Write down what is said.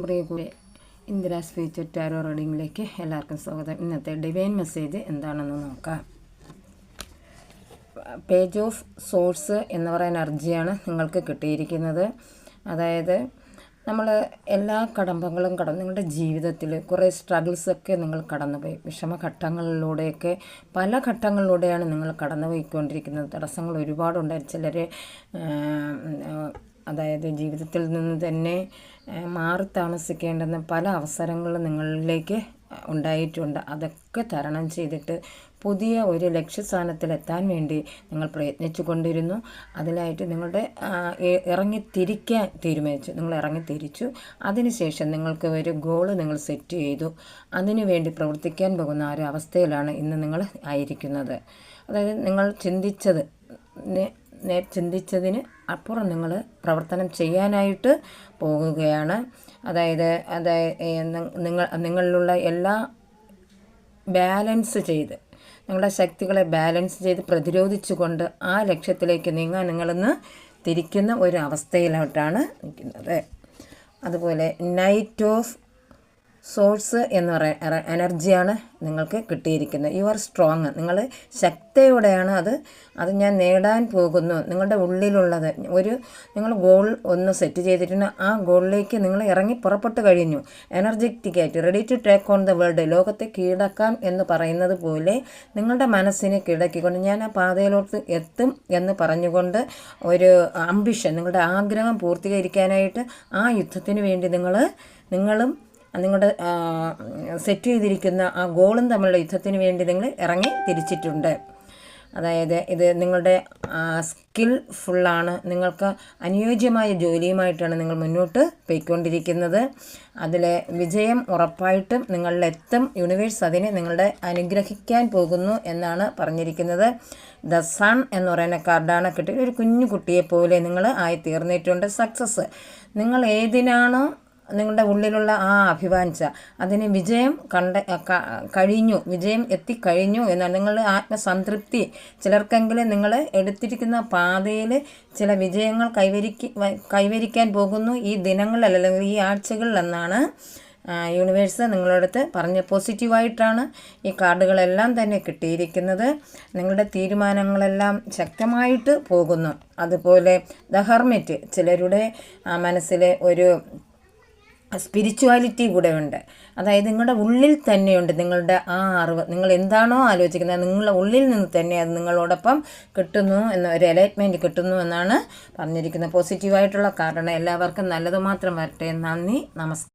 പ്രിയ ഇന്ദിരാസ് future tarot റീഡിങ്ങിലേക്ക് എല്ലാവർക്കും സ്വാഗതം. ഇന്നത്തെ ഡിവൈൻ മെസ്സേജ് എന്താണെന്ന് നോക്കാം. പേജ് ഓഫ് സോഴ്സ് എന്ന് പറയുന്ന എനർജിയാണ് നിങ്ങൾക്ക് കിട്ടിയിരിക്കുന്നത്. അതായത് നമ്മൾ എല്ലാ കടമ്പകളും നിങ്ങളുടെ ജീവിതത്തിൽ കുറേ സ്ട്രഗിൾസൊക്കെ നിങ്ങൾ കടന്നുപോയി, വിഷമഘട്ടങ്ങളിലൂടെയൊക്കെ പല ഘട്ടങ്ങളിലൂടെയാണ് നിങ്ങൾ കടന്നുപോയിക്കൊണ്ടിരിക്കുന്നത്. തടസ്സങ്ങൾ ഒരുപാടുണ്ടായി. ചിലർ അതായത് ജീവിതത്തിൽ നിന്ന് തന്നെ മാറി താമസിക്കേണ്ടുന്ന പല അവസരങ്ങളും നിങ്ങളിലേക്ക് ഉണ്ടായിട്ടുണ്ട്. അതൊക്കെ തരണം ചെയ്തിട്ട് പുതിയ ഒരു ലക്ഷ്യസ്ഥാനത്തിലെത്താൻ വേണ്ടി നിങ്ങൾ പ്രയത്നിച്ചു കൊണ്ടിരുന്നു. അതിനായിട്ട് നിങ്ങളുടെ ഇറങ്ങിത്തിരിക്കാൻ തീരുമാനിച്ചു. നിങ്ങൾ ഇറങ്ങിത്തിരിച്ചു. അതിനുശേഷം നിങ്ങൾക്ക് ഒരു ഗോള് നിങ്ങൾ സെറ്റ് ചെയ്തു. അതിനു വേണ്ടി പ്രവർത്തിക്കാൻ പോകുന്ന ഒരു അവസ്ഥയിലാണ് ഇന്ന് നിങ്ങൾ ആയിരിക്കുന്നത്. അതായത് നിങ്ങൾ ചിന്തിച്ചതിന് അപ്പുറം നിങ്ങൾ പ്രവർത്തനം ചെയ്യാനായിട്ട് പോകുകയാണ്. അതായത് നിങ്ങളിലുള്ള എല്ലാ ബാലൻസ് ചെയ്ത്, നിങ്ങളുടെ ശക്തികളെ ബാലൻസ് ചെയ്ത് പ്രതിരോധിച്ചുകൊണ്ട് ആ ലക്ഷ്യത്തിലേക്ക് നീങ്ങാൻ നിങ്ങളിന്ന് തിരിക്കുന്ന ഒരു അവസ്ഥയിലോട്ടാണ് നിൽക്കുന്നത്. അതുപോലെ നൈറ്റ് ഓഫ് സോഴ്സ് എന്ന് പറയുന്ന എനർജിയാണ് നിങ്ങൾക്ക് കിട്ടിയിരിക്കുന്നത്. You are strong. നിങ്ങൾ ശക്തിയോടെയാണ് അത് ഞാൻ നേടാൻ പോകുന്നു. നിങ്ങളുടെ ഉള്ളിലുള്ളത് നിങ്ങൾ ഗോൾ ഒന്ന് സെറ്റ് ചെയ്തിട്ടുണ്ട്. ആ ഗോളിലേക്ക് നിങ്ങൾ ഇറങ്ങി പുറപ്പെട്ടു കഴിഞ്ഞു. എനർജറ്റിക്കായിട്ട് ready to take on the world. ലോകത്തെ കീഴടക്കാം എന്ന് പറയുന്നത് പോലെ നിങ്ങളുടെ മനസ്സിനെ കീഴടക്കിക്കൊണ്ട് ഞാൻ ആ പാതയിലോട്ട് എത്തും എന്ന് പറഞ്ഞുകൊണ്ട് ഒരു അംബിഷൻ, നിങ്ങളുടെ ആഗ്രഹം പൂർത്തീകരിക്കാനായിട്ട് ആ യുദ്ധത്തിന് വേണ്ടി നിങ്ങളും നിങ്ങളുടെ സെറ്റ് ചെയ്തിരിക്കുന്ന ആ ഗോളും തമ്മിലുള്ള യുദ്ധത്തിന് വേണ്ടി നിങ്ങൾ ഇറങ്ങി തിരിച്ചിട്ടുണ്ട്. അതായത് ഇത് നിങ്ങളുടെ സ്കിൽഫുള്ളാണ്. നിങ്ങൾക്ക് അനുയോജ്യമായ ജോലിയുമായിട്ടാണ് നിങ്ങൾ മുന്നോട്ട് പോയിക്കൊണ്ടിരിക്കുന്നത്. അതിൽ വിജയം ഉറപ്പായിട്ടും നിങ്ങളിലെത്തും. യൂണിവേഴ്സ് അതിനെ നിങ്ങളുടെ അനുഗ്രഹിക്കാൻ പോകുന്നു എന്നാണ് പറഞ്ഞിരിക്കുന്നത്. ദ സൺ എന്ന് പറയുന്ന കാർഡാണ് കിട്ടിയത്. ഒരു കുഞ്ഞു കുട്ടിയെപ്പോലെ നിങ്ങൾ ആയിത്തീർന്നിട്ടുണ്ട്. സക്സസ്. നിങ്ങൾ ഏതിനാണോ നിങ്ങളുടെ ഉള്ളിലുള്ള ആ അഭിവാഞ്ച, അതിന് വിജയം വിജയം എത്തിക്കഴിഞ്ഞു എന്നാണ് നിങ്ങളുടെ ആത്മസംതൃപ്തി. ചിലർക്കെങ്കിലും നിങ്ങൾ എടുത്തിരിക്കുന്ന പാതയിൽ ചില വിജയങ്ങൾ കൈവരിക്കാൻ പോകുന്നു ഈ ദിനങ്ങളിൽ അല്ലെങ്കിൽ ഈ ആഴ്ചകളിലെന്നാണ് യൂണിവേഴ്സ് നിങ്ങളടുത്ത് പറഞ്ഞ. പോസിറ്റീവായിട്ടാണ് ഈ കാർഡുകളെല്ലാം തന്നെ കിട്ടിയിരിക്കുന്നത്. നിങ്ങളുടെ തീരുമാനങ്ങളെല്ലാം ശക്തമായിട്ട് പോകുന്നു. അതുപോലെ ദ ഹെർമിറ്റ്. ചിലരുടെ മനസ്സിൽ ഒരു സ്പിരിച്വാലിറ്റി കൂടെ ഉണ്ട്. അതായത് നിങ്ങളുടെ ഉള്ളിൽ തന്നെയുണ്ട് നിങ്ങളുടെ ആ അറിവ്. നിങ്ങൾ എന്താണോ ആലോചിക്കുന്നത് നിങ്ങളുടെ ഉള്ളിൽ നിന്ന് തന്നെ അത് നിങ്ങളോടൊപ്പം കിട്ടുന്നു ഒരു എലൈറ്റ്മെൻറ്റ് കിട്ടുന്നു എന്നാണ് പറഞ്ഞിരിക്കുന്നത്. പോസിറ്റീവായിട്ടുള്ള കാരണം. എല്ലാവർക്കും നല്ലത് മാത്രം വരട്ടെ. നന്ദി, നമസ്കാരം.